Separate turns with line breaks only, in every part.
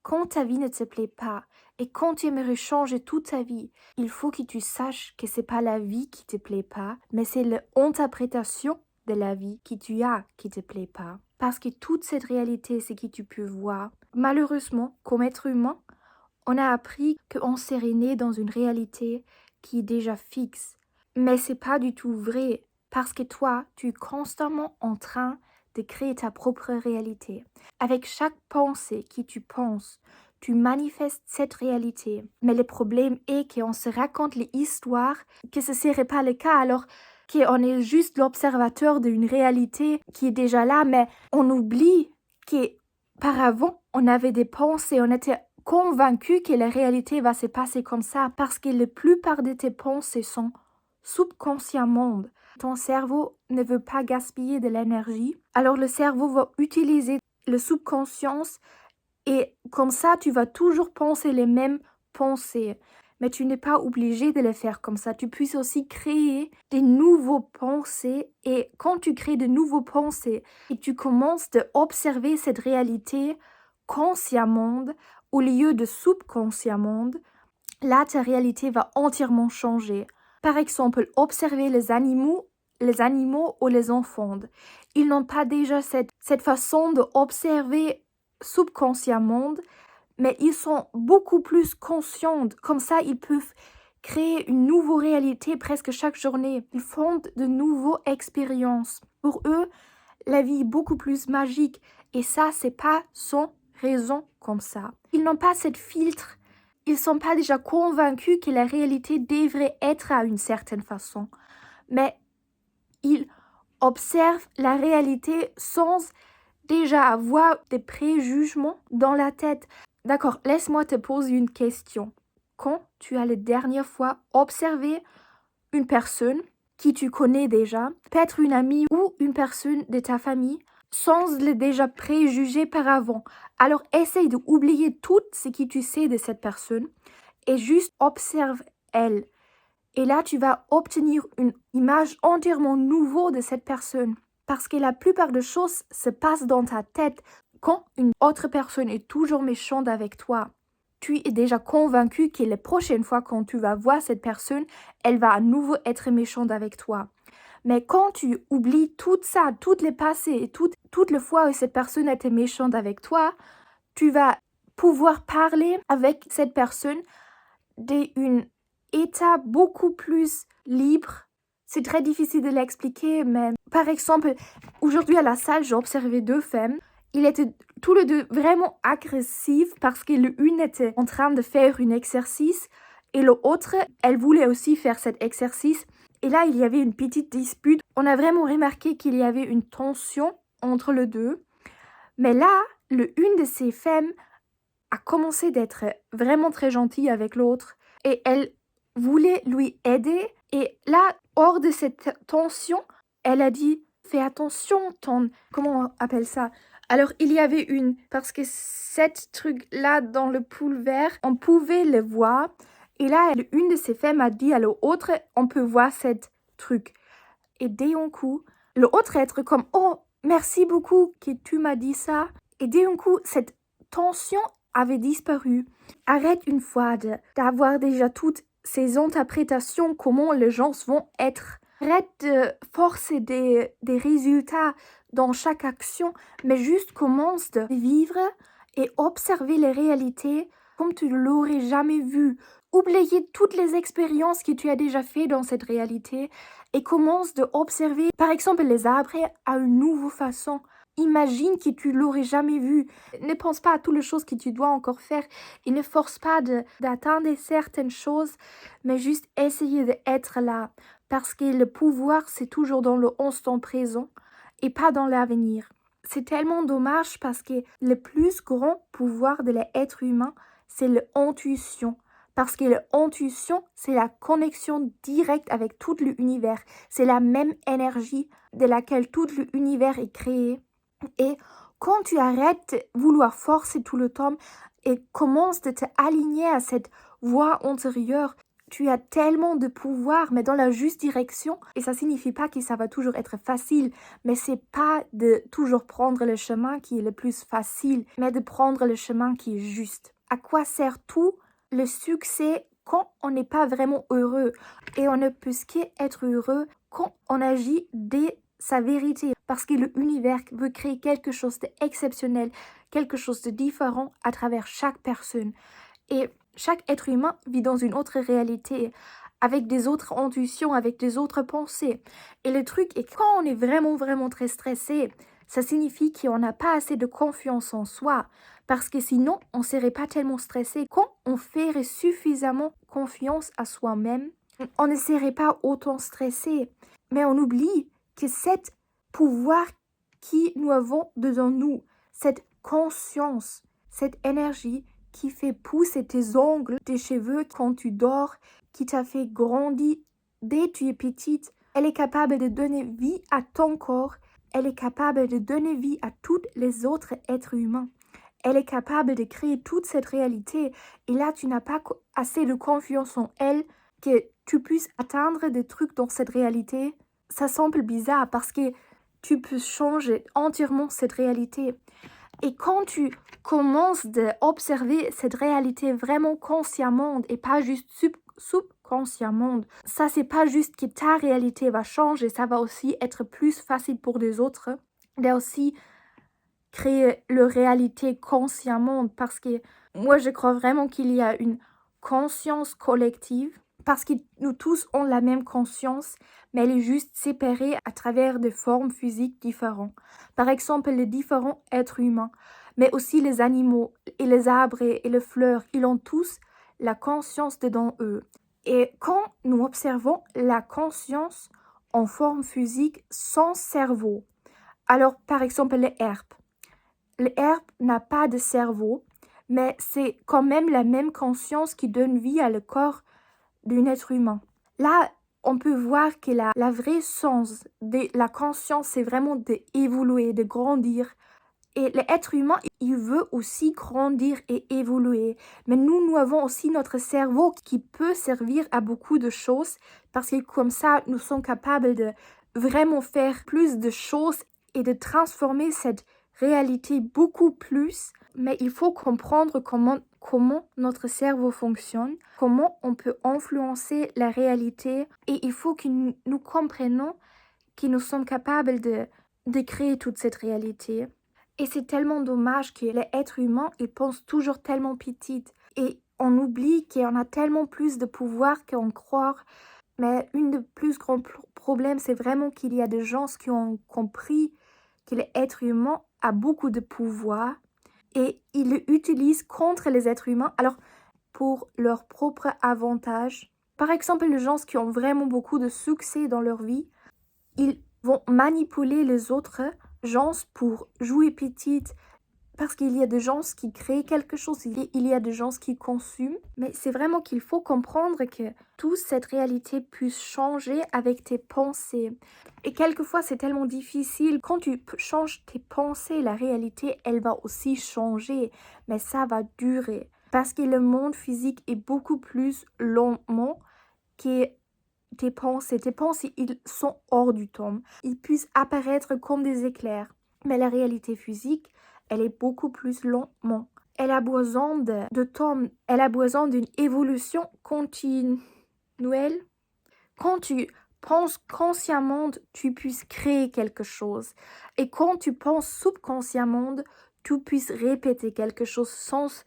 Quand ta vie ne te plaît pas et quand tu aimerais changer toute ta vie, il faut que tu saches que c'est pas la vie qui te plaît pas, mais c'est l'interprétation de la vie que tu as qui te plaît pas. Parce que toute cette réalité, c'est que tu peux voir. Malheureusement, comme être humain, on a appris qu'on serait né dans une réalité qui est déjà fixe. Mais c'est pas du tout vrai, parce que toi, tu es constamment en train de créer ta propre réalité. Avec chaque pensée que tu penses, tu manifestes cette réalité. Mais le problème est qu'on se raconte les histoires que ce serait pas le cas, alors qu'on est juste l'observateur d'une réalité qui est déjà là, mais on oublie qu'auparavant, on avait des pensées, on était convaincu que la réalité va se passer comme ça parce que la plupart de tes pensées sont subconsciemment. Ton cerveau ne veut pas gaspiller de l'énergie, alors le cerveau va utiliser le subconscient et comme ça tu vas toujours penser les mêmes pensées. Mais tu n'es pas obligé de le faire comme ça. Tu peux aussi créer des nouveaux pensées et quand tu crées de nouveaux pensées et tu commences à observer cette réalité consciemment au lieu de subconsciemment, là ta réalité va entièrement changer. Par exemple, observer les animaux ou les enfants. Ils n'ont pas déjà cette façon d'observer subconsciemment, mais ils sont beaucoup plus conscients. Comme ça, ils peuvent créer une nouvelle réalité presque chaque journée. Ils font de nouvelles expériences. Pour eux, la vie est beaucoup plus magique. Et ça, c'est pas sans raison comme ça. Ils n'ont pas cette filtre. Ils ne sont pas déjà convaincus que la réalité devrait être à une certaine façon. Mais ils observent la réalité sans déjà avoir des préjugements dans la tête. D'accord, laisse-moi te poser une question. Quand tu as la dernière fois observé une personne qui tu connais déjà, peut-être une amie ou une personne de ta famille, sans le déjà préjuger par avant. Alors essaye d'oublier tout ce que tu sais de cette personne et juste observe elle. Et là, tu vas obtenir une image entièrement nouvelle de cette personne. Parce que la plupart des choses se passent dans ta tête quand une autre personne est toujours méchante avec toi. Tu es déjà convaincu que la prochaine fois quand tu vas voir cette personne, elle va à nouveau être méchante avec toi. Mais quand tu oublies tout ça, toutes les passés et toutes les fois où cette personne était méchante avec toi, tu vas pouvoir parler avec cette personne d'un état beaucoup plus libre. C'est très difficile de l'expliquer, mais par exemple, aujourd'hui à la salle, j'ai observé deux femmes. Ils étaient tous les deux vraiment agressifs parce que l'une était en train de faire un exercice et l'autre, elle voulait aussi faire cet exercice. Et là, il y avait une petite dispute. On a vraiment remarqué qu'il y avait une tension entre les deux. Mais là, une de ces femmes a commencé d'être vraiment très gentille avec l'autre et elle voulait lui aider. Et là, hors de cette tension, elle a dit « Fais attention, comment on appelle ça ?» Alors, il y avait parce que cette truc-là dans le pool vert, on pouvait le voir. Et là, une de ces femmes a dit à l'autre « On peut voir cette truc. » Et d'un coup, l'autre être comme « Oh, merci beaucoup que tu m'as dit ça. » Et d'un coup, cette tension avait disparu. Arrête une fois d'avoir déjà toutes ces interprétations, comment les gens vont être. Arrête de forcer des résultats dans chaque action, mais juste commence de vivre et observer les réalités comme tu ne l'aurais jamais vu. Oublier toutes les expériences que tu as déjà faites dans cette réalité et commence de observer, par exemple, les arbres à une nouvelle façon. Imagine que tu l'aurais jamais vu. Ne pense pas à toutes les choses que tu dois encore faire et ne force pas d'atteindre certaines choses, mais juste essayer d'être là. Parce que le pouvoir, c'est toujours dans le instant présent et pas dans l'avenir. C'est tellement dommage parce que le plus grand pouvoir de l'être humain, c'est l'intuition. Parce que l'intuition, c'est la connexion directe avec tout l'univers. C'est la même énergie de laquelle tout l'univers est créé. Et quand tu arrêtes de vouloir forcer tout le temps et commences de te aligner à cette voix intérieure, tu as tellement de pouvoir, mais dans la juste direction. Et ça signifie pas que ça va toujours être facile, mais c'est pas de toujours prendre le chemin qui est le plus facile, mais de prendre le chemin qui est juste. À quoi sert tout le succès quand on n'est pas vraiment heureux? Et on ne peut qu'être heureux quand on agit dès sa vérité, parce que l'univers veut créer quelque chose d'exceptionnel, quelque chose de différent à travers chaque personne. Et chaque être humain vit dans une autre réalité, avec des autres intuitions, avec des autres pensées. Et le truc est que quand on est vraiment très stressé, ça signifie qu'on n'a pas assez de confiance en soi. Parce que sinon, on ne serait pas tellement stressé. Quand on ferait suffisamment confiance à soi-même, on ne serait pas autant stressé. Mais on oublie que cet pouvoir qui nous avons dedans nous, cette conscience, cette énergie qui fait pousser tes ongles, tes cheveux quand tu dors, qui t'a fait grandir dès que tu es petite, elle est capable de donner vie à ton corps, elle est capable de donner vie à tous les autres êtres humains. Elle est capable de créer toute cette réalité. Et là, tu n'as pas assez de confiance en elle que tu puisses atteindre des trucs dans cette réalité. Ça semble bizarre parce que tu peux changer entièrement cette réalité. Et quand tu commences d'observer cette réalité vraiment consciemment et pas juste subconsciemment, ça c'est pas juste que ta réalité va changer, ça va aussi être plus facile pour les autres de aussi créer leur réalité consciemment, parce que moi je crois vraiment qu'il y a une conscience collective, parce que nous tous ont la même conscience, mais elle est juste séparée à travers des formes physiques différentes. Par exemple, les différents êtres humains, mais aussi les animaux et les arbres et les fleurs, ils ont tous la conscience dedans eux. Et quand nous observons la conscience en forme physique sans cerveau, alors par exemple les herbes. L'herbe n'a pas de cerveau, mais c'est quand même la même conscience qui donne vie à le corps d'un être humain. Là, on peut voir que la vraie sens de la conscience, c'est vraiment d'évoluer, de grandir. Et l'être humain, il veut aussi grandir et évoluer. Mais nous avons aussi notre cerveau qui peut servir à beaucoup de choses, parce que comme ça, nous sommes capables de vraiment faire plus de choses et de transformer cette réalité beaucoup plus. Mais il faut comprendre comment notre cerveau fonctionne, comment on peut influencer la réalité, et il faut que nous comprenions que nous sommes capables de créer toute cette réalité. Et c'est tellement dommage que les êtres humains, ils pensent toujours tellement petite. Et on oublie qu'on a tellement plus de pouvoir qu'on croit. Mais un des plus grands problèmes, c'est vraiment qu'il y a des gens qui ont compris que l'être humain a beaucoup de pouvoir et ils l'utilisent contre les êtres humains, alors pour leur propre avantage. Par exemple, les gens qui ont vraiment beaucoup de succès dans leur vie, ils vont manipuler les autres gens pour jouer petite, parce qu'il y a des gens qui créent quelque chose, il y a des gens qui consomment, mais c'est vraiment qu'il faut comprendre que toute cette réalité puisse changer avec tes pensées. Et quelquefois, c'est tellement difficile. Quand tu changes tes pensées, la réalité, elle va aussi changer, mais ça va durer. Parce que le monde physique est beaucoup plus lentement que tes pensées. Tes pensées, ils sont hors du temps. Ils puissent apparaître comme des éclairs. Mais la réalité physique, elle est beaucoup plus lentement. Elle a besoin de temps. Elle a besoin d'une évolution continuelle. Quand tu penses consciemment, tu puisses créer quelque chose. Et quand tu penses subconsciemment, tu puisses répéter quelque chose sans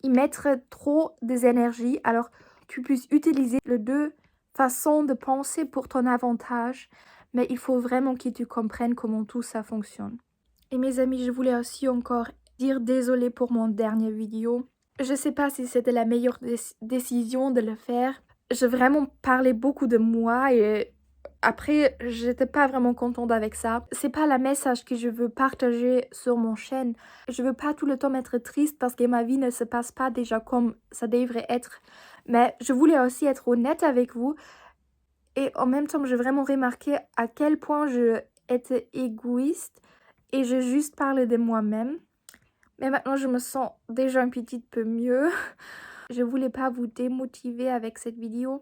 y mettre trop des énergies. Alors, tu puisses utiliser les deux façons de penser pour ton avantage. Mais il faut vraiment que tu comprennes comment tout ça fonctionne. Et mes amis, je voulais aussi encore dire désolé pour mon dernier vidéo. Je sais pas si c'était la meilleure décision de le faire. J'ai vraiment parlé beaucoup de moi et après, j'étais pas vraiment contente avec ça. C'est pas le message que je veux partager sur mon chaîne. Je veux pas tout le temps être triste parce que ma vie ne se passe pas déjà comme ça devrait être. Mais je voulais aussi être honnête avec vous. Et en même temps, j'ai vraiment remarqué à quel point je étais égoïste et j'ai juste parlé de moi-même. Mais maintenant, je me sens déjà un petit peu mieux. Je voulais pas vous démotiver avec cette vidéo,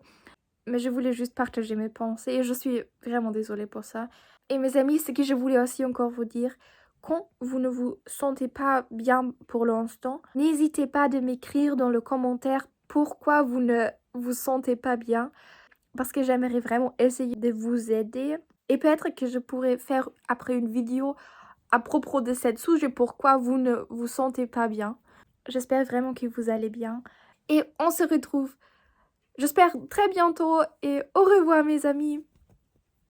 mais je voulais juste partager mes pensées et je suis vraiment désolée pour ça. Et mes amis, ce que je voulais aussi encore vous dire, quand vous ne vous sentez pas bien pour l'instant, n'hésitez pas de m'écrire dans le commentaire pourquoi vous ne vous sentez pas bien, parce que j'aimerais vraiment essayer de vous aider. Et peut-être que je pourrais faire après une vidéo à propos de cette sujet, pourquoi vous ne vous sentez pas bien. J'espère vraiment que vous allez bien. Et on se retrouve, j'espère, très bientôt. Et au revoir mes amis.